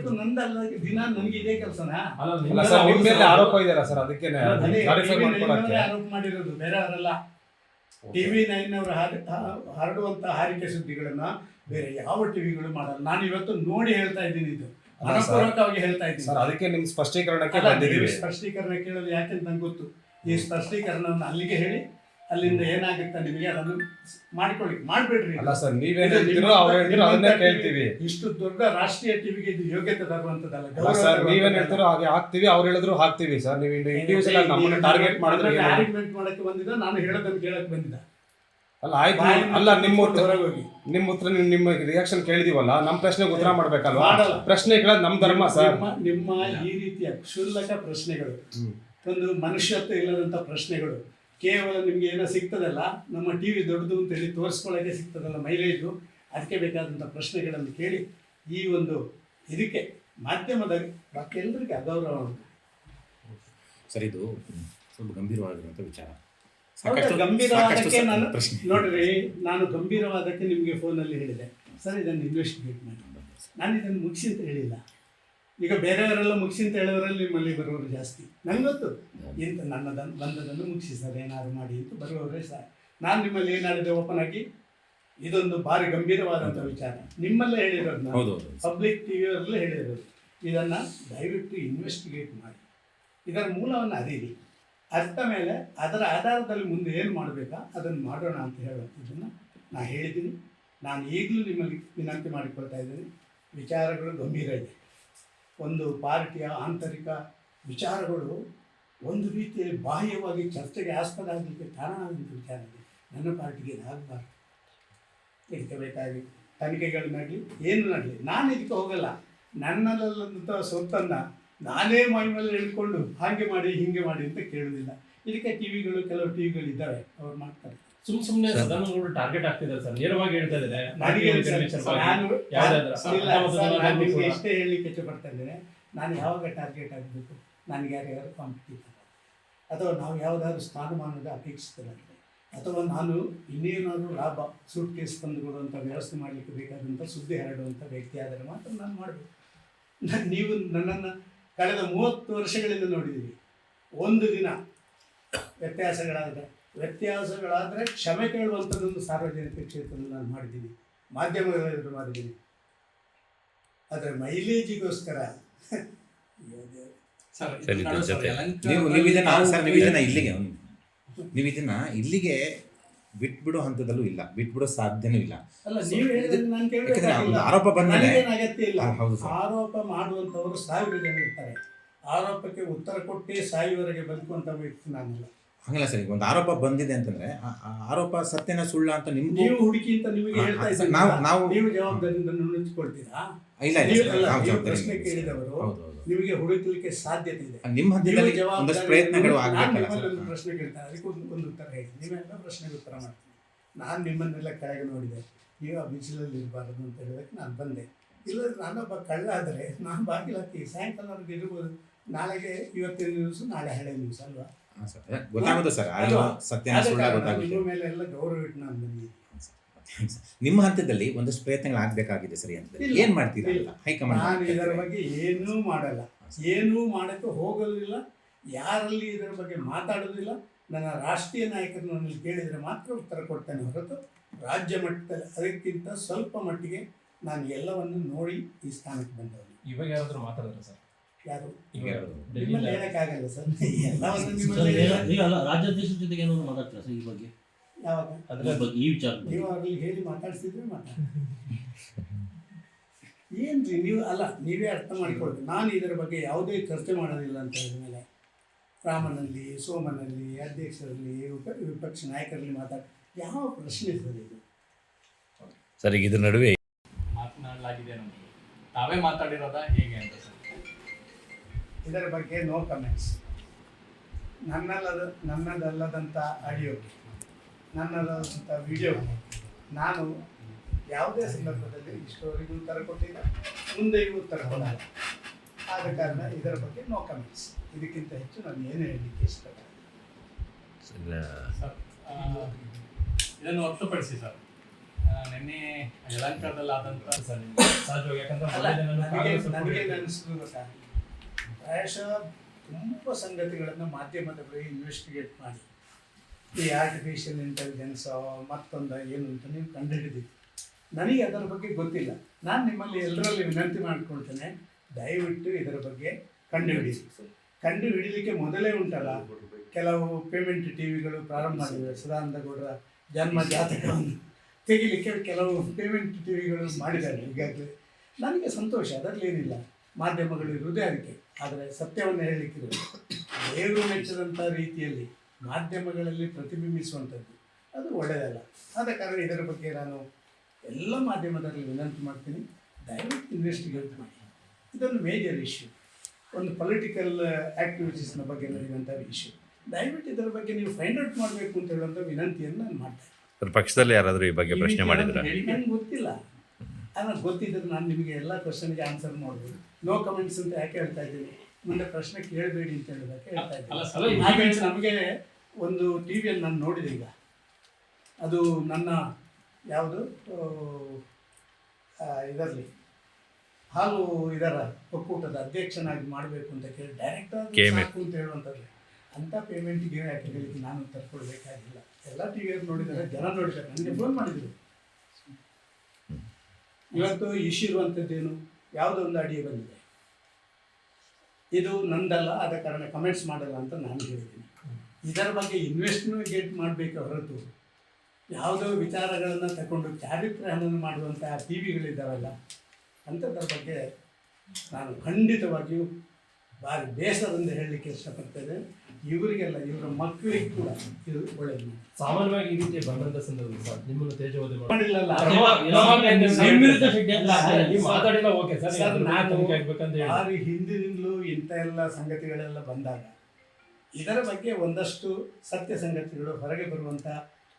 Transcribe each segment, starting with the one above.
ಇವತ್ತು ನಂದಲ್ಲ ದಿನ ನನಗೆ ಇದೇ ಕೆಲಸನಾ? ನಿಮ್ಮ ಮೇಲೆ ಆರೋಪ ಇದೆಯಲ್ಲ ಸರ್, ಅದಕ್ಕೆ ಆರೋಪ ಮಾಡಿರೋದು ಬೇರೆ ಅವರಲ್ಲ. ಟಿವಿ 9 ಅವರು ಹರಡುವಂತ ಹಾರಿಕೆ ಸುದ್ದಿಗಳನ್ನ ಬೇರೆ ಯಾವ ಟಿವಿಗಳು ಮಾಡಲ್ಲ. ನಾನು ಇವತ್ತು ನೋಡಿ ಹೇಳ್ತಾ ಇದ್ದೀನಿ, ಇದು ಅನಪೂರ್ವಕವಾಗಿ ಹೇಳ್ತಾ ಇದ್ದೀನಿ ಸರ್. ಅದಕ್ಕೆ ನಿಮ್ಮ ಸ್ಪಷ್ಟೀಕರಣಕ್ಕೆ ಬಂದಿದ್ದೀವಿ. ಸ್ಪಷ್ಟೀಕರಣ ಕೇಳೋದು ಯಾಕೆಂತ ನಂಗೆ ಗೊತ್ತು. ಈ ಸ್ಪಷ್ಟೀಕರಣವನ್ನು ಅಲ್ಲಿಗೆ ಹೇಳಿ ಅಲ್ಲಿಂದ ಏನಾಗುತ್ತೆ ನಿಮಗೆ ಅದನ್ನು ಮಾಡಿಕೊಳ್ಳಿ, ಮಾಡ್ಬೇಡ್ರಿ. ಅಲ್ಲ ಸರ್, ನೀವೇನ್ ಹೇಳ್ತೀರೋ ಅವ್ರು ಹೇಳ್ತೀರೋ ಅದನ್ನೇ ಕೇಳ್ತೀವಿ. ಇಷ್ಟು ದೊಡ್ಡ ರಾಷ್ಟ್ರೀಯ ಟಿವಿಗೆ ಇದು ಯೋಗ್ಯತೆ ತರುವಂತದಲ್ಲ ಸರ್. ನೀವೇನ್ ಹೇಳ್ತೀರೋ ಹಾಗೆ ಹಾಕ್ತಿವಿ, ಅವ್ರು ಹೇಳಿದ್ರು ಹಾಕ್ತಿವಿ ಸರ್. ನೀವು ಇಂಡಿವಿಜುವಲ್ ಆಗಿ ನಮ್ಮನ್ನ ಟಾರ್ಗೆಟ್ ಮಾಡಿದ್ರೆ ಆರ್ಗ್ಯುಮೆಂಟ್ ಮಾಡಕ್ಕೆ ಬಂದಿದ್ದ, ನಾನು ಹೇಳೋದನ್ನು ಕೇಳಕ್ಕೆ ಬಂದಿದ್ದ. ಅಲ್ಲ ಆಯ್ತು, ಅಲ್ಲ ನಿಮ್ಮ ಉತ್ತರ ನಿಮ್ಮ ರಿಯಾಕ್ಷನ್ ಕೇಳಿದೀವಲ್ಲ, ನಮ್ಮ ಪ್ರಶ್ನೆಗೆ ಉತ್ತರ ಮಾಡ್ಬೇಕಲ್ವಾ? ಪ್ರಶ್ನೆ ಕೇಳೋದು ನಮ್ಮ ಧರ್ಮ ಸರ್. ನಿಮ್ಮ ಈ ರೀತಿಯ ಕ್ಷುಲ್ಲಕ ಪ್ರಶ್ನೆಗಳು, ಒಂದು ಮನುಷ್ಯತ್ವ ಇಲ್ಲದಂತ ಪ್ರಶ್ನೆಗಳು, ಕೇವಲ ನಿಮ್ಗೆ ಏನೋ ಸಿಗ್ತದಲ್ಲ, ನಮ್ಮ ಟಿವಿ ದೊಡ್ಡದು ಅಂತೇಳಿ ತೋರಿಸ್ಕೊಳ್ಳೋಕೆ ಸಿಗ್ತದಲ್ಲ ಮೈಲೇಜು, ಅದಕ್ಕೆ ಬೇಕಾದಂಥ ಪ್ರಶ್ನೆಗಳನ್ನು ಕೇಳಿ ಈ ಒಂದು ಇದಕ್ಕೆ ಮಾಧ್ಯಮದ ಬಾಕಿ ಎಲ್ಲರಿಗೆ ಅಗೌರವ ಸರ್. ಇದು ಸ್ವಲ್ಪ ಗಂಭೀರವಾಗಿರುವಂಥ ವಿಚಾರ. ಗಂಭೀರವಾದಕ್ಕೆ ನಾನು ನೋಡ್ರಿ, ನಾನು ಗಂಭೀರವಾದಕ್ಕೆ ನಿಮಗೆ ಫೋನಲ್ಲಿ ಹೇಳಿದೆ ಸರ್, ಇದನ್ನು ಇನ್ವೆಸ್ಟಿಗೇಟ್ ಮಾಡಿ. ನಾನು ಇದನ್ನು ಮುಗಿಸಿ ಅಂತ ಹೇಳಿಲ್ಲ. ಈಗ ಬೇರೆಯವರೆಲ್ಲ ಮುಗಿಸಿ ಅಂತ ಹೇಳೋರಲ್ಲಿ ನಿಮ್ಮಲ್ಲಿ ಬರುವವರು ಜಾಸ್ತಿ. ನನಗೆ ಗೊತ್ತು, ಇಂಥ ನನ್ನದನ್ನು ಬಂದದನ್ನು ಮುಗಿಸಿ ಸರ್, ಏನಾದ್ರು ಮಾಡಿ ಅಂತ ಬರುವವರೇ ಸರ್. ನಾನು ನಿಮ್ಮಲ್ಲಿ ಏನಾಡಿದೆ ಓಪನ್ ಆಗಿ, ಇದೊಂದು ಭಾರಿ ಗಂಭೀರವಾದಂಥ ವಿಚಾರ ನಿಮ್ಮಲ್ಲೇ ಹೇಳಿರೋದು, ನಾನು ಪಬ್ಲಿಕ್ ಟಿವಿಯವರಲ್ಲೇ ಹೇಳಿರೋದು. ಇದನ್ನು ದಯವಿಟ್ಟು ಇನ್ವೆಸ್ಟಿಗೇಟ್ ಮಾಡಿ, ಇದರ ಮೂಲವನ್ನು ಅರಿಯಿರಿ, ಅರ್ಥ ಮೇಲೆ ಅದರ ಆಧಾರದಲ್ಲಿ ಮುಂದೆ ಏನು ಮಾಡಬೇಕಾ ಅದನ್ನು ಮಾಡೋಣ ಅಂತ ಹೇಳುವಂಥದ್ದನ್ನು ನಾನು ಹೇಳಿದ್ದೀನಿ. ನಾನು ಈಗಲೂ ನಿಮ್ಮಲ್ಲಿ ವಿನಂತಿ ಮಾಡಿಕೊಳ್ತಾ ಇದ್ದೀನಿ, ವಿಚಾರಗಳು ಗಂಭೀರ ಇದೆ. ಒಂದು ಪಾರ್ಟಿಯ ಆಂತರಿಕ ವಿಚಾರಗಳು ಒಂದು ರೀತಿಯಲ್ಲಿ ಬಾಹ್ಯವಾಗಿ ಚರ್ಚೆಗೆ ಆಸ್ಪದ ಆಗಲಿಕ್ಕೆ ಕಾರಣ ಆದಂಥ ವಿಚಾರ ಇದೆ. ನನ್ನ ಪಾರ್ಟಿಗೆ ಇದಾಗಬಾರ್ದು. ಇದಕ್ಕೆ ಬೇಕಾಗಿ ತನಿಖೆಗಳು ಮಾಡಲಿ, ಏನು ಮಾಡಲಿ, ನಾನು ಇದಕ್ಕೆ ಹೋಗಲ್ಲ. ನನ್ನಲ್ಲಂಥ ಸೊತ್ತನ್ನು ನಾನೇ ಮೈ ಮೇಲೆ ಹೇಳ್ಕೊಂಡು ಹಾಗೆ ಮಾಡಿ ಹಿಂಗೆ ಮಾಡಿ ಅಂತ ಕೇಳೋದಿಲ್ಲ. ಇದಕ್ಕೆ ಟಿವಿಗಳು, ಕೆಲವು ಟಿವಿಗಳು ಇದ್ದಾವೆ, ಅವ್ರು ಮಾಡ್ತಾರೆ. ಸುಮ್ಮನೆ ಸದನಗಳು ಟಾರ್ಗೆಟ್ ಆಗ್ತಿದ್ದಾರೆ ಸರ್, ನೇರವಾಗಿ ಹೇಳ್ತಾ ಇದ್ದಾರೆ. ನಿಮಗೆ ಇಷ್ಟೇ ಹೇಳಲಿಕ್ಕೆ ಇಷ್ಟಪಡ್ತಾ ಇದ್ದೇನೆ, ನಾನು ಯಾವಾಗ ಟಾರ್ಗೆಟ್ ಆಗಬೇಕು, ನನಗೆ ಯಾರ್ಯಾರು ಕಾಂಪಿಟೇಟಿವ್ ಅಥವಾ ನಾವು ಯಾವುದಾದ್ರು ಸ್ಥಾನಮಾನದ ಅಪೇಕ್ಷಿತರಾಗಿದೆ, ಅಥವಾ ನಾನು ಇನ್ನೇನಾದರೂ ಲಾಭ ಸೂಟ್ ಕೇಸ್ ತಂದು ಕೊಡುವಂಥ ವ್ಯವಸ್ಥೆ ಮಾಡಲಿಕ್ಕೆ ಬೇಕಾದಂಥ ಸುದ್ದಿ ಹರಡುವಂಥ ವ್ಯಕ್ತಿ ಆದರೆ ಮಾತ್ರ ನಾನು ಮಾಡಬೇಕು. ನೀವು ನನ್ನನ್ನು ಕಳೆದ 30 ವರ್ಷಗಳಿಂದ ನೋಡಿದ್ದೀರಿ. ಒಂದು ದಿನ ವ್ಯತ್ಯಾಸಗಳಾದರೆ ಕ್ಷಮೆ ಕೇಳುವಂಥದ್ದೊಂದು ಸಾರ್ವಜನಿಕ ಕ್ಷೇತ್ರದಲ್ಲಿ ನಾನು ಮಾಡಿದ್ದೀನಿ, ಮಾಧ್ಯಮಗಳಲ್ಲಿ ಮಾಡಿದ್ದೀನಿ. ಆದರೆ ಮೈಲೇಜಿಗೋಸ್ಕರ ನೀವು ಇದನ್ನ ಇಲ್ಲಿಗೆ ಬಿಟ್ಬಿಡೋ ಹಂತದಲ್ಲೂ ಇಲ್ಲ, ಬಿಟ್ಬಿಡೋ ಸಾಧ್ಯನೂ ಇಲ್ಲ. ಅಲ್ಲ, ನೀವು ಹೇಳಿದ್ರೆ ನಾನು ಕೇಳಬೇಕಾಗಿಲ್ಲ, ಆರೋಪ ಬಂದರೆ ಅಗತ್ಯ ಇಲ್ಲ. ಆರೋಪ ಮಾಡುವಂಥವರು 1000 ಜನ ಇರ್ತಾರೆ. ಆರೋಪಕ್ಕೆ ಉತ್ತರ ಕೊಟ್ಟೇ ಸಾಯುವವರೆಗೆ ಬದುಕುವಂಥ ವ್ಯಕ್ತಿ ನಾನಿಲ್ಲ. ಹಂಗಲ್ಲ ಸರ್, ಈಗ ಒಂದು ಆರೋಪ ಬಂದಿದೆ ಅಂತಂದ್ರೆ ಆರೋಪ ಸತ್ಯನ ಸುಳ್ಳ ಅಂತ ನೀವು ಹುಡುಕಿ ಅಂತ ನಿಮಗೆ ಹೇಳ್ತಾ ಇದ್ದೀವಿ. ನೀವು ಜವಾಬ್ದಾರಿಯಿಂದ ನುಣುಚಿಕೊಳ್ತೀರಾ? ಇಲ್ಲ, ಪ್ರಶ್ನೆ ಕೇಳಿದವರು ನಿಮಗೆ ಹುಡುಕಲಿಕ್ಕೆ ಸಾಧ್ಯತೆ ಇದೆ. ನಿಮ್ಮ ಹಂತದಲ್ಲಿ ಒಂದಷ್ಟು ಪ್ರಯತ್ನಗಳು ಒಂದು ಪ್ರಶ್ನೆ ಕೇಳ್ತಾರೆ, ಅದಕ್ಕೆ ಒಂದು ಉತ್ತರ ಹೇಳಿ. ನೀವೆಲ್ಲ ಪ್ರಶ್ನೆಗೆ ಉತ್ತರ ಮಾಡ್ತೀನಿ. ನಾನು ನಿಮ್ಮನ್ನೆಲ್ಲ ಕೆಳಗೆ ನೋಡಿದೆ, ನೀವು ಆ ಬಿಸಿಲಲ್ಲಿ ಇರಬಾರದು ಅಂತ ಹೇಳೋದಕ್ಕೆ ನಾನು ಬಂದೆ. ಇಲ್ಲದ್ರೆ ನಾನೊಬ್ಬ ಕಳ್ಳ ಆದರೆ ನಾನು ಬಾಗಿಲು ಹಾಕಿ ಸಾಯಂಕಾಲ ಇರ್ಬೋದು. ನಾಳೆಗೆ ಇವತ್ತಿನ ನ್ಯೂಸ್, ನಾಳೆ ಹಳೆ ನ್ಯೂಸ್ ಅಲ್ವಾ? ಗೊತ್ತಾಗೋದು ಸರ್, ಸತ್ಯ ನಿಮ್ಮ ಮೇಲೆ ಎಲ್ಲ ಗೌರವ ಇಟ್ಟು ನಾನು ಬಂದಿದ್ದೀನಿ. ನಿಮ್ಮ ಹಂತದಲ್ಲಿ ಒಂದಷ್ಟು ಪ್ರಯತ್ನಗಳಾಗಬೇಕಾಗಿದೆ ಸರಿ ಅಂತ ಏನ್ ಮಾಡ್ತೀರಾ ಹೈಕಮಾಂಡ್? ನಾನು ಇದರ ಬಗ್ಗೆ ಏನೂ ಮಾಡಲ್ಲ, ಏನೂ ಮಾಡೋಕ್ಕೆ ಹೋಗೋದಿಲ್ಲ, ಯಾರಲ್ಲಿ ಇದರ ಬಗ್ಗೆ ಮಾತಾಡೋದಿಲ್ಲ. ನನ್ನ ರಾಷ್ಟ್ರೀಯ ನಾಯಕರು ನನ್ನಲ್ಲಿ ಕೇಳಿದರೆ ಮಾತ್ರ ಉತ್ತರ ಕೊಡ್ತೇನೆ ಹೊರತು ರಾಜ್ಯ ಮಟ್ಟದಲ್ಲಿ ಅದಕ್ಕಿಂತ ಸ್ವಲ್ಪ ಮಟ್ಟಿಗೆ ನಾನು ಎಲ್ಲವನ್ನು ನೋಡಿ ಈ ಸ್ಥಾನಕ್ಕೆ ಬಂದವನು. ಇವಾಗ ಯಾರಾದರೂ ಮಾತಾಡಿದ್ರೆ ಸರ್? ಯಾರು ನಿಮ್ಮಲ್ಲಿ ಹೇಳಕ್ಕಾಗಲ್ಲ ಸರ್, ಎಲ್ಲವನ್ನು ನಿಮ್ಮಲ್ಲಿ. ರಾಜ್ಯಾಧ್ಯಕ್ಷರ ಜೊತೆಗೆ ಏನಾದ್ರು ಮಾತಾಡ್ತೀರಾ ಸರ್ ಈ ಬಗ್ಗೆ? ಯಾವಾಗ ಅದರ ಬಗ್ಗೆ ಈ ವಿಚಾರ ನೀವು ಅವ್ರಿಗೆ ಹೇಳಿ ಮಾತಾಡ್ಸಿದ್ರೆ ಮಾತಾಡ ಏನ್ರಿ ನೀವು? ಅಲ್ಲ, ನೀವೇ ಅರ್ಥ ಮಾಡಿಕೊಳ್ಬೇಕು. ನಾನು ಇದರ ಬಗ್ಗೆ ಯಾವುದೇ ಚರ್ಚೆ ಮಾಡೋದಿಲ್ಲ ಅಂತ ಹೇಳಿದ ಮೇಲೆ ರಾಮನಲ್ಲಿ, ಸೋಮನಲ್ಲಿ, ಅಧ್ಯಕ್ಷರಲ್ಲಿ, ವಿಪಕ್ಷ ನಾಯಕರಲ್ಲಿ ಯಾವ ಪ್ರಶ್ನೆ ಸರ್ ಇದು? ಸರ್, ಈಗ ಇದ್ರ ನಡುವೆ ಮಾತನಾಡಲಾಗಿದೆ, ನಮಗೆ ತಾವೇ ಮಾತಾಡಿರೋದಾ ಹೇಗೆ ಅಂತ ಸರ್? ಇದರ ಬಗ್ಗೆ ನೋ ಕಮೆಂಟ್ಸ್. ನನ್ನದಲ್ಲದಂಥ ಆಡಿಯೋ, ನನ್ನದಾದಂಥ ವಿಡಿಯೋ ನಾನು ಯಾವುದೇ ಸಂದರ್ಭದಲ್ಲಿ ಇಷ್ಟವರೆಗೂ ಉತ್ತರ ಕೊಟ್ಟಿಲ್ಲ, ಮುಂದೆಯೂ ಉತ್ತರ ಕೊಡಲ್ಲ. ಆದ ಕಾರಣ ಇದರ ಬಗ್ಗೆ ನೋ ಕಮೆಂಟ್ಸ್. ಇದಕ್ಕಿಂತ ಹೆಚ್ಚು ನಾನು ಏನು ಹೇಳಲಿಕ್ಕೆ ಇಷ್ಟಪಡ್ತೀನಿ. ಇದನ್ನು ಹೊರತುಪಡಿಸಿ ಸರ್, ನಿನ್ನೆ ಯಲಹಂಕದಲ್ಲಿ ಆದಂತ ಸರ್ ನಿಮ್ಗೆ ಸಹಜವಾಗಿ ಯಾಕಂದ್ರೆ ಅಲ್ಲ, ಮೊದಲೇ ನಾನು ನನಗೆ ಕಾಂಗ್ರೆಸ್ ನನಗೇನು ಅನಿಸ್ತದೆ ಗೊತ್ತಾ, ಪ್ರಾಯಶಃ ತುಂಬ ಸಂಗತಿಗಳನ್ನು ಮಾಧ್ಯಮದವರು ಇನ್ವೆಸ್ಟಿಗೇಟ್ ಮಾಡಿ ಈ ಆರ್ಟಿಫಿಷಿಯಲ್ ಇಂಟೆಲಿಜೆನ್ಸ್ ಮತ್ತೊಂದು ಏನು ಅಂತ ನೀವು ಕಂಡುಹಿಡಿದಿದ್ದು. ನನಗೆ ಅದರ ಬಗ್ಗೆ ಗೊತ್ತಿಲ್ಲ. ನಾನು ನಿಮ್ಮಲ್ಲಿ ಎಲ್ಲರಲ್ಲಿ ವಿನಂತಿ ಮಾಡಿಕೊಳ್ತೇನೆ, ದಯವಿಟ್ಟು ಇದರ ಬಗ್ಗೆ ಕಂಡು ಹಿಡಿಲಿಕ್ಕೆ ಮೊದಲೇ ಉಂಟಲ್ಲ, ಕೆಲವು ಪೇಮೆಂಟ್ ಟಿವಿಗಳು ಪ್ರಾರಂಭ ಮಾಡಿವೆ. ಸದಾನಂದ ಗೌಡರ ಜನ್ಮ ಜಾತಕವನ್ನು ತೆಗಿಲಿಕ್ಕೆ ಕೆಲವು ಪೇಮೆಂಟ್ ಟಿವಿಗಳು ಮಾಡಿದ್ದಾರೆ ಈಗಾಗಲೇ. ನನಗೆ ಸಂತೋಷ, ಅದರಲ್ಲಿ ಏನಿಲ್ಲ. ಮಾಧ್ಯಮಗಳು ಇರುವುದೇ ಅದಕ್ಕೆ. ಆದರೆ ಸತ್ಯವನ್ನು ಹೇಳಲಿಕ್ಕಿರೋದು ದೇವರು ಮೆಚ್ಚದಂಥ ರೀತಿಯಲ್ಲಿ ಮಾಧ್ಯಮಗಳಲ್ಲಿ ಪ್ರತಿಬಿಂಬಿಸುವಂಥದ್ದು ಅದು ಒಳ್ಳೆಯದಲ್ಲ. ಆದ ಕಾರಣ ಇದರ ಬಗ್ಗೆ ನಾನು ಎಲ್ಲ ಮಾಧ್ಯಮದಲ್ಲಿ ವಿನಂತಿ ಮಾಡ್ತೀನಿ, ದಯವಿಟ್ಟು ಇನ್ವೆಸ್ಟಿಗೇಟ್ ಮಾಡಿ. ಇದೊಂದು ಮೇಜರ್ ಇಶ್ಯೂ, ಒಂದು ಪೊಲಿಟಿಕಲ್ ಆ್ಯಕ್ಟಿವಿಟೀಸ್ನ ಬಗ್ಗೆ ನಡೆಯುವಂಥ ಇಶ್ಯೂ. ದಯವಿಟ್ಟು ಇದರ ಬಗ್ಗೆ ನೀವು ಫೈಂಡ್ ಔಟ್ ಮಾಡಬೇಕು ಅಂತ ಹೇಳುವಂಥ ವಿನಂತಿಯನ್ನು ನಾನು ಮಾಡ್ತೇನೆ. ಸರ್, ಪಕ್ಷದಲ್ಲಿ ಯಾರಾದರೂ ಈ ಬಗ್ಗೆ ಪ್ರಶ್ನೆ ಮಾಡಿದ್ರ? ನನಗೆ ಗೊತ್ತಿಲ್ಲ. ನನಗೆ ಗೊತ್ತಿದ್ದರೆ ನಾನು ನಿಮಗೆ ಎಲ್ಲ ಕ್ವಶನ್ಗೆ ಆನ್ಸರ್ ಮಾಡ್ಬೋದು. ನೋ ಕಮೆಂಟ್ಸ್ ಅಂತ ಯಾಕೆ ಹೇಳ್ತಾ ಇದ್ದೀನಿ, ಮುಂದೆ ಪ್ರಶ್ನೆ ಕೇಳಬೇಡಿ ಅಂತ ಹೇಳೋದಕ್ಕೆ ಹೇಳ್ತಾ ಇದ್ದೀನಿ. ಹಾಗೆ ನಮಗೆ ಒಂದು ಟಿ ವಿಯಲ್ಲಿ ನಾನು ನೋಡಿದೆ ಈಗ, ಅದು ನನ್ನ ಯಾವುದು ಇದರಲ್ಲಿ ಹಾಲು ಇದರ ಒಕ್ಕೂಟದ ಅಧ್ಯಕ್ಷನಾಗಿ ಮಾಡಬೇಕು ಅಂತ ಕೇಳಿ ಡೈರೆಕ್ಟರ್ ಸಾಕು ಅಂತ ಹೇಳುವಂಥದ್ದು. ಅಂಥ ಪೇಮೆಂಟಿಗೆ ಯಾಕೆ ಹೇಳಿಕ್ಕೆ ನಾನು ಉತ್ತರ ಕೊಡಬೇಕಾಗಿಲ್ಲ. ಎಲ್ಲ ಟಿ ವಿಯಲ್ಲಿ ನೋಡಿದ್ದಾರೆ, ಜನ ನೋಡಿದ್ದಾರೆ, ನನಗೆ ಫೋನ್ ಮಾಡಿದರು. ಇವತ್ತು ಇಶ್ಯೂ ಇರುವಂಥದ್ದೇನು, ಯಾವುದೋ ಒಂದು ಅಡಿಗೆ ಬಂದಿದೆ, ಇದು ನಂದಲ್ಲ, ಆದ ಕಾರಣ ಕಮೆಂಟ್ಸ್ ಮಾಡಲ್ಲ ಅಂತ ನಾನು ಹೇಳಿದ್ದೀನಿ. ಇದರ ಬಗ್ಗೆ ಇನ್ವೆಸ್ಟಿಗೇಟ್ ಮಾಡಬೇಕು ಹೊರತು ಯಾವುದೋ ವಿಚಾರಗಳನ್ನು ತಗೊಂಡು ಚಾರಿತ್ರ್ಯವನ್ನು ಮಾಡುವಂಥ ಟಿ ವಿಗಳಿದ್ದಾವಲ್ಲ, ಅಂಥದ್ರ ಬಗ್ಗೆ ನಾನು ಖಂಡಿತವಾಗಿಯೂ ಭಾರಿ ಬೇಸರದಿಂದ ಹೇಳಲಿಕ್ಕೆ ಇಷ್ಟಪಡ್ತೇನೆ. ಇವರಿಗೆಲ್ಲ, ಇವರ ಮಕ್ಕಳಿಗೆ ಕೂಡ ಇದು ಒಳ್ಳೆಯದು. ಸಾಮಾನ್ಯವಾಗಿ ಈ ರೀತಿ ಬಂದಂತ ಸಂದರ್ಭ ಸರ್ ನಿಮ್ಮನ್ನು ತೇಜೋವಧೆ ಮಾಡಿಲ್ಲಲ್ಲ. ಮಾತಾಡಿಲ್ಲ. ಓಕೆ ಸರ್, ಸರ್, ನಾನು ಆಗ್ಬೇಕಂತ ಹೇಳಿ ಭಾರಿ ಹಿಂದಿನಿಂದಲೂ ಇಂಥ ಎಲ್ಲ ಸಂಗತಿಗಳೆಲ್ಲ ಬಂದಾಗ ಇದರ ಬಗ್ಗೆ ಒಂದಷ್ಟು ಸತ್ಯ ಸಂಗತಿಗಳು ಹೊರಗೆ ಬರುವಂಥ,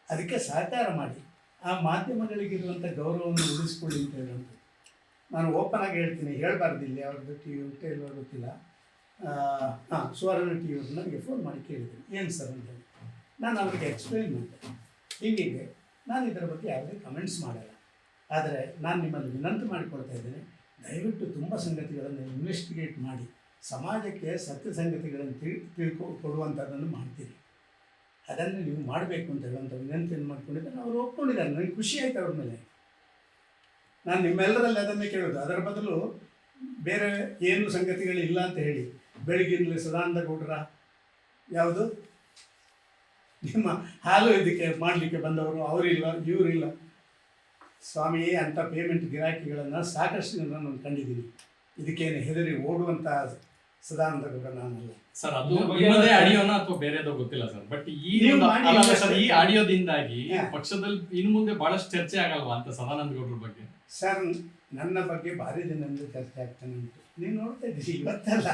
ಅದಕ್ಕೆ ಸಹಕಾರ ಮಾಡಿ ಆ ಮಾಧ್ಯಮಗಳಿಗಿರುವಂಥ ಗೌರವವನ್ನು ಉಳಿಸ್ಕೊಳ್ಳಿ ಅಂತ ಹೇಳುವಂಥದ್ದು ನಾನು ಓಪನ್ ಆಗಿ ಹೇಳ್ತೀನಿ. ಹೇಳಬಾರ್ದಿಲ್ಲ, ಅವ್ರದ್ದು ಟಿ ವಿ ಉಂಟೆ ಇಲ್ವೋ ಗೊತ್ತಿಲ್ಲ. ಸುವರ್ಣ ಟಿ ವಿಯವ್ರು ನನಗೆ ಫೋನ್ ಮಾಡಿ ಕೇಳಿದ್ರು, ಏನು ಸರ್ ಅಂತ ಹೇಳಿ. ನಾನು ಅವರಿಗೆ ಎಕ್ಸ್ಪ್ಲೈನ್ ಮಾಡಿದೆ, ಹೀಗೆ ನಾನು ಇದರ ಬಗ್ಗೆ ಯಾವುದೇ ಕಮೆಂಟ್ಸ್ ಮಾಡಲ್ಲ. ಆದರೆ ನಾನು ನಿಮ್ಮಲ್ಲಿ ವಿನಂತಿ ಮಾಡಿಕೊಳ್ತಾ ಇದ್ದೇನೆ, ದಯವಿಟ್ಟು ತುಂಬ ಸಂಗತಿಗಳನ್ನು ಇನ್ವೆಸ್ಟಿಗೇಟ್ ಮಾಡಿ ಸಮಾಜಕ್ಕೆ ಸತ್ಯ ಸಂಗತಿಗಳನ್ನು ಕೊಡುವಂಥದ್ದನ್ನು ಮಾಡ್ತೀರಿ. ಅದನ್ನು ನೀವು ಮಾಡಬೇಕು ಅಂತ ಹೇಳುವಂಥ ವಿನಂತಿಯನ್ನು ಮಾಡ್ಕೊಂಡಿದ್ದಾರೆ. ಅವರು ಒಪ್ಕೊಂಡಿದ್ದಾರೆ, ನನಗೆ ಖುಷಿ ಆಯ್ತು ಅವ್ರ ಮೇಲೆ. ನಾನು ನಿಮ್ಮೆಲ್ಲರಲ್ಲಿ ಅದನ್ನೇ ಕೇಳೋದು. ಅದರ ಬದಲು ಬೇರೆ ಏನು ಸಂಗತಿಗಳಿಲ್ಲ ಅಂತ ಹೇಳಿ ಬೆಳಗಿನಲ್ಲಿ ಸದಾನಂದ ಗೌಡರ ಯಾವುದು ನಿಮ್ಮ ಹಾಲು ಇದಕ್ಕೆ ಮಾಡಲಿಕ್ಕೆ ಬಂದವರು ಅವರಿಲ್ಲ, ಇವರಿಲ್ಲ. ಸ್ವಾಮಿ, ಅಂಥ ಪೇಮೆಂಟ್ ಗಿರಾಕಿಗಳನ್ನು ಸಾಕಷ್ಟು ನಾನು ಕಂಡಿದ್ದೀನಿ. ಇದಕ್ಕೇನು ಹೆದರಿ ಓಡುವಂಥ ಸದಾನಂದ ಗೌಡ ನಾನಲ್ಲ ಸರ್. ಅದು ನಿಮ್ಮದೇ ಆಡಿಯೋನ ಅಥವಾ ಬೇರೆದೋ ಗೊತ್ತಿಲ್ಲ ಸರ್. ಬಟ್ ಈ ಆಡಿಯೋದಿಂದಾಗಿ ಪಕ್ಷದಲ್ಲಿ ಇನ್ನು ಮುಂದೆ ಬಹಳಷ್ಟು ಚರ್ಚೆ ಆಗಲ್ವಾ ಅಂತ ಸದಾನಂದ ಗೌಡ್ರ ಬಗ್ಗೆ? ಸರ್, ನನ್ನ ಬಗ್ಗೆ ಭಾರಿ ದಿನದಿಂದ ಚರ್ಚೆ ಆಗ್ತಾನೆ ಉಂಟು. ನೀವು ನೋಡ್ತಾ ಇದ್ದೀರಿ, ಇವತ್ತಲ್ಲ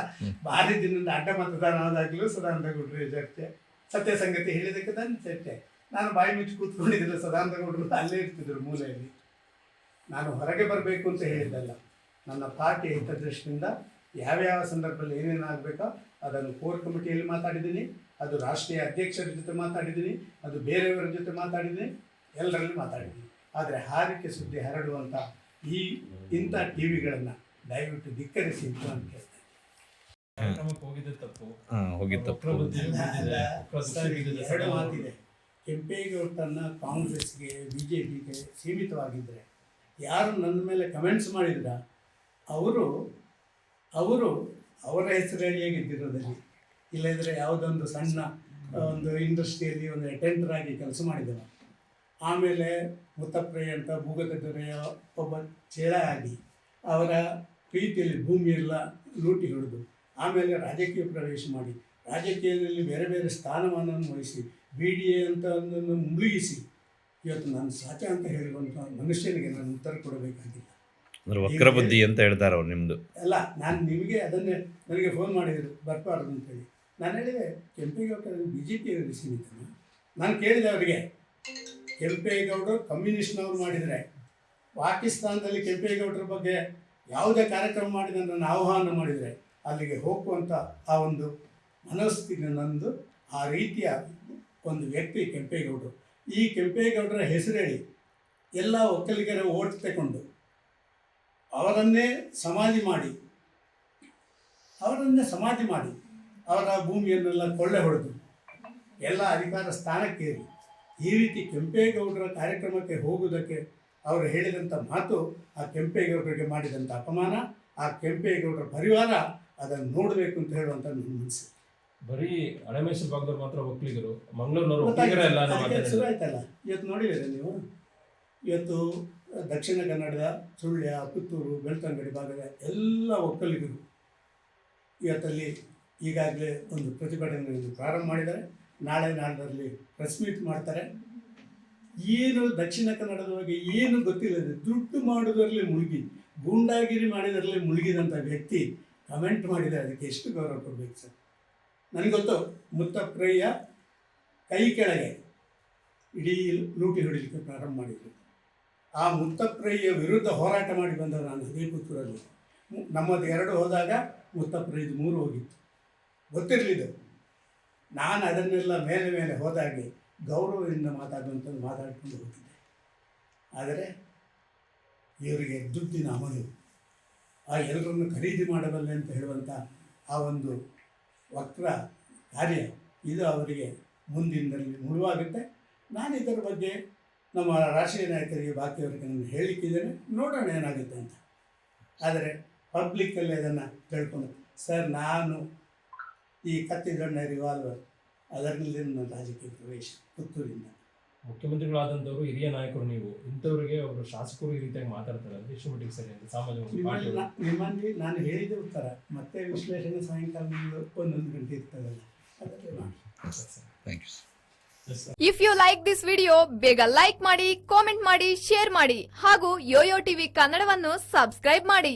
ಭಾರಿ ದಿನದಿಂದ ಅಡ್ಡ ಮತದಾನ ಆದಾಗಲೂ ಸದಾನಂದ ಗೌಡ್ರ ಚರ್ಚೆ, ಸತ್ಯ ಸಂಗತಿ ಹೇಳಿದಕ್ಕೆ ನನ್ನ ಚರ್ಚೆ. ನಾನು ಬಾಯಿ ಮುಚ್ಚಿ ಕೂತ್ಕೊಂಡಿದ್ದಿಲ್ಲ, ಸದಾನಂದ ಗೌಡರು ಅಲ್ಲೇ ಇರ್ತಿದ್ರು ಮೂಲೆಯಲ್ಲಿ. ನಾನು ಹೊರಗೆ ಬರಬೇಕು ಅಂತ ಹೇಳಿದ್ದಲ್ಲ, ನನ್ನ ಪಾರ್ಟಿ ಹಿತದೃಷ್ಟಿಯಿಂದ ಯಾವ್ಯಾವ ಸಂದರ್ಭದಲ್ಲಿ ಏನೇನು ಆಗಬೇಕೋ ಅದನ್ನು ಕೋರ್ ಕಮಿಟಿಯಲ್ಲಿ ಮಾತಾಡಿದ್ದೀನಿ, ಅದು ರಾಷ್ಟ್ರೀಯ ಅಧ್ಯಕ್ಷರ ಜೊತೆ ಮಾತಾಡಿದ್ದೀನಿ, ಅದು ಬೇರೆಯವರ ಜೊತೆ ಮಾತಾಡಿದ್ದೀನಿ, ಎಲ್ಲರಲ್ಲಿ ಮಾತಾಡಿದ್ದೀನಿ. ಆದರೆ ಹಾರಿಕೆ ಸುದ್ದಿ ಹರಡುವಂಥ ಇಂಥ ಟಿ ವಿಗಳನ್ನು ದಯವಿಟ್ಟು ಧಿಕ್ಕರಿಸಿ ಅಂತ ನಾನು ಕೇಳ್ತೇನೆ. ಎರಡು ಮಾತಿದೆ. ಕೆಂಪೇಗೌಡರನ್ನ ಕಾಂಗ್ರೆಸ್ಗೆ, ಬಿ ಜೆ ಪಿಗೆ ಸೀಮಿತವಾಗಿದ್ದರೆ ಯಾರು ನನ್ನ ಮೇಲೆ ಕಮೆಂಟ್ಸ್ ಮಾಡಿದ್ರ ಅವರು ಅವರ ಹೆಸರಲ್ಲಿ ಗೆದ್ದಿರೋದಲ್ಲಿ, ಇಲ್ಲದಿದ್ದರೆ ಯಾವುದೊಂದು ಸಣ್ಣ ಒಂದು ಇಂಡಸ್ಟ್ರಿಯಲ್ಲಿ ಒಂದು ಅಟೆಂಡರ್ ಆಗಿ ಕೆಲಸ ಮಾಡಿದವ, ಆಮೇಲೆ ಮುತ್ತಪ್ರೈ ಅಂತ ಭೂಗತ ದೊರೆಯ ಒಬ್ಬ ಚೇಳ ಆಗಿ ಅವರ ಪ್ರೀತಿಯಲ್ಲಿ ಭೂಮಿಯೆಲ್ಲ ಲೂಟಿ ಹೊಡೆದು ಆಮೇಲೆ ರಾಜಕೀಯ ಪ್ರವೇಶ ಮಾಡಿ ರಾಜಕೀಯದಲ್ಲಿ ಬೇರೆ ಬೇರೆ ಸ್ಥಾನಮಾನವನ್ನು ವಹಿಸಿ BDA ಅಂತ ಒಂದನ್ನು ಮುಳುಗಿಸಿ ಇವತ್ತು ನಾನು ಸಾಚ ಅಂತ ಹೇಳುವಂಥ ಮನುಷ್ಯನಿಗೆ ನಾನು ಉತ್ತರ ಕೊಡಬೇಕಾಗಿಲ್ಲ. ವಕ್ರ ಬುದ್ಧಿ ಅಂತ ಹೇಳ್ತಾರೆ ಅವ್ರು ನಿಮ್ಮದು ಅಲ್ಲ. ನಾನು ನಿಮಗೆ ಅದನ್ನೇ ನನಗೆ ಫೋನ್ ಮಾಡಿದರು ಬರಬಾರ್ದು ಅಂತೇಳಿ. ನಾನು ಹೇಳಿದೆ, ಕೆಂಪೇಗೌಡರು BJP ಸೀಮಿತ. ನಾನು ಕೇಳಿದೆ ಅವರಿಗೆ, ಕೆಂಪೇಗೌಡರು ಕಮ್ಯುನಿಸ್ಟ್ನವ್ರು ಮಾಡಿದರೆ ಪಾಕಿಸ್ತಾನದಲ್ಲಿ ಕೆಂಪೇಗೌಡರ ಬಗ್ಗೆ ಯಾವುದೇ ಕಾರ್ಯಕ್ರಮ ಮಾಡಿದ ನನ್ನ ಆಹ್ವಾನ ಮಾಡಿದರೆ ಅಲ್ಲಿಗೆ ಹೋಗುವಂಥ ಆ ಒಂದು ಮನಸ್ಥಿತಿ ನಂದು. ಆ ರೀತಿಯ ಒಂದು ವ್ಯಕ್ತಿ ಕೆಂಪೇಗೌಡರು. ಈ ಕೆಂಪೇಗೌಡರ ಹೆಸರು ಹೇಳಿ ಎಲ್ಲ ಒಕ್ಕಲಿಗರ ಓಟ್ ತಗೊಂಡು ಅವರನ್ನೇ ಸಮಾಧಿ ಮಾಡಿ ಅವರ ಭೂಮಿಯನ್ನೆಲ್ಲ ಕೊಳ್ಳೆ ಹೊಡೆದು ಎಲ್ಲ ಅಧಿಕಾರ ಸ್ಥಾನಕ್ಕೇರಿ ಈ ರೀತಿ ಕೆಂಪೇಗೌಡರ ಕಾರ್ಯಕ್ರಮಕ್ಕೆ ಹೋಗುವುದಕ್ಕೆ ಅವರು ಹೇಳಿದಂಥ ಮಾತು, ಆ ಕೆಂಪೇಗೌಡರಿಗೆ ಮಾಡಿದಂಥ ಅಪಮಾನ, ಆ ಕೆಂಪೇಗೌಡರ ಪರಿವಾರ ಅದನ್ನು ನೋಡಬೇಕು ಅಂತ ಹೇಳುವಂಥ ನನ್ನ ಮನಸ್ಸು. ಬರೀ ಹಳೆಮೈಸೂರು ಭಾಗದವ್ರು ಮಾತ್ರ ಒಕ್ಕಲಿಗರು, ಮಂಗಳೂರಿನವರು ಒಕ್ಕಲಿಗರೇ ಎಲ್ಲ ಅನ್ನೋ ಅದಕ್ಕೆ ಮಾತಾಡಿದ್ರು. ಶುರು ಆಯ್ತಲ್ಲ. ಇವತ್ತು ನೋಡಿದ್ದೀರಾ ನೀವು, ಇವತ್ತು ದಕ್ಷಿಣ ಕನ್ನಡದ ಸುಳ್ಯ, ಪುತ್ತೂರು, ಬೆಳ್ತಂಗಡಿ ಭಾಗದ ಎಲ್ಲ ಒಕ್ಕಲಿಗರು ಇವತ್ತಲ್ಲಿ ಈಗಾಗಲೇ ಒಂದು ಪ್ರತಿಭಟನೆಯನ್ನು ಪ್ರಾರಂಭ ಮಾಡಿದ್ದಾರೆ. ನಾಳೆ ನಾಡದಲ್ಲಿ ಪ್ರೆಸ್ ಮೀಟ್ ಮಾಡ್ತಾರೆ. ಏನು ದಕ್ಷಿಣ ಕನ್ನಡದ ಬಗ್ಗೆ ಏನು ಗೊತ್ತಿಲ್ಲದೆ ದುಡ್ಡು ಮಾಡೋದರಲ್ಲಿ ಮುಳುಗಿ, ಗೂಂಡಾಗಿರಿ ಮಾಡಿದರಲ್ಲಿ ಮುಳುಗಿದಂಥ ವ್ಯಕ್ತಿ ಕಮೆಂಟ್ ಮಾಡಿದರೆ ಅದಕ್ಕೆ ಎಷ್ಟು ಗೌರವ ಕೊಡಬೇಕು ಸರ್? ನನಗೆ ಗೊತ್ತು, ಮುತ್ತಪ್ರಯ್ಯ ಕೈ ಕೆಳಗೆ ಇಡೀ ಲೂಟಿ ಹೊಡಿಲಿಕ್ಕೆ ಪ್ರಾರಂಭ ಮಾಡಿದರು. ಆ ಮುತ್ತಪ್ರಯ್ಯ ವಿರುದ್ಧ ಹೋರಾಟ ಮಾಡಿ ಬಂದವರು ನಾನು ಅದೇ ಪುತ್ತೂರಲ್ಲಿ. ನಮ್ಮದು 2 ಹೋದಾಗ ಮುತ್ತಪ್ರಯ್ಯದು 3 ಹೋಗಿತ್ತು, ಗೊತ್ತಿರಲಿದ್ದು. ನಾನು ಅದನ್ನೆಲ್ಲ ಮೇಲೆ ಹೋದಾಗೆ ಗೌರವದಿಂದ ಮಾತಾಡುವಂಥದ್ದು ಮಾತಾಡ್ಕೊಂಡು ಹೋಗ್ತಿದ್ದೆ. ಆದರೆ ಇವರಿಗೆ ದುಡ್ಡಿನ ಅಮಲು, ಆ ಎಲ್ಲರನ್ನು ಖರೀದಿ ಮಾಡಬಲ್ಲೆ ಅಂತ ಹೇಳುವಂಥ ಆ ಒಂದು ವಕ್ರ ಕಾರ್ಯ, ಇದು ಅವರಿಗೆ ಮುಂದಿನಲ್ಲಿ ಮುಳುವಾಗುತ್ತೆ. ನಾನು ಇದರ ಬಗ್ಗೆ ನಮ್ಮ ರಾಷ್ಟ್ರೀಯ ನಾಯಕರಿಗೆ ಬಾಕಿಯವರಿಗೆ ನಾನು ಹೇಳಿಕ್ಕಿದ್ದೇನೆ, ನೋಡೋಣ ಏನಾಗುತ್ತೆ ಅಂತ. ಆದರೆ ಪಬ್ಲಿಕ್ಕಲ್ಲಿ ಅದನ್ನು ತಿಳ್ಕೊಂಡು, ಸರ್ ನಾನು ಈ ಕತ್ತಿದೊಣ್ಣ ರಿವಾಲ್ವರ್ ಅದರಲ್ಲಿ ನನ್ನ ರಾಜಕೀಯ ಪ್ರವೇಶ ಪುತ್ತೂರಿಂದ. ಮುಖ್ಯಮಂತ್ರಿಗಳಾದಂಥವ್ರು ಹಿರಿಯ ನಾಯಕರು, ನೀವು ಇಂಥವ್ರಿಗೆ ಅವರು ಶಾಸಕರು ಈ ರೀತಿಯಾಗಿ ಮಾತಾಡ್ತಾರೆ ಅಂದ್ರೆ ಎಷ್ಟು ಮಟ್ಟಿಗೆ ಸರಿ ಅಂತ ಸಾಮಾಜಿಕ ನಿಮ್ಮಲ್ಲಿ ನಾನು ಹೇಳಿದ ಉತ್ತರ ಮತ್ತೆ ವಿಶ್ಲೇಷಣೆ ಸಾಯಂಕಾಲ 1 ಗಂಟೆ ಇರ್ತದಲ್ಲ, ಅದಕ್ಕೆ ಮಾಡಿ. Thank you. If you like this video ಬೇಗ ಲೈಕ್ ಮಾಡಿ, ಕಾಮೆಂಟ್ ಮಾಡಿ, ಶೇರ್ ಮಾಡಿ ಹಾಗೂ ಯೋಯೋ ಟಿವಿ ಕನ್ನಡವನ್ನು ಸಬ್ಸ್ಕ್ರೈಬ್ ಮಾಡಿ.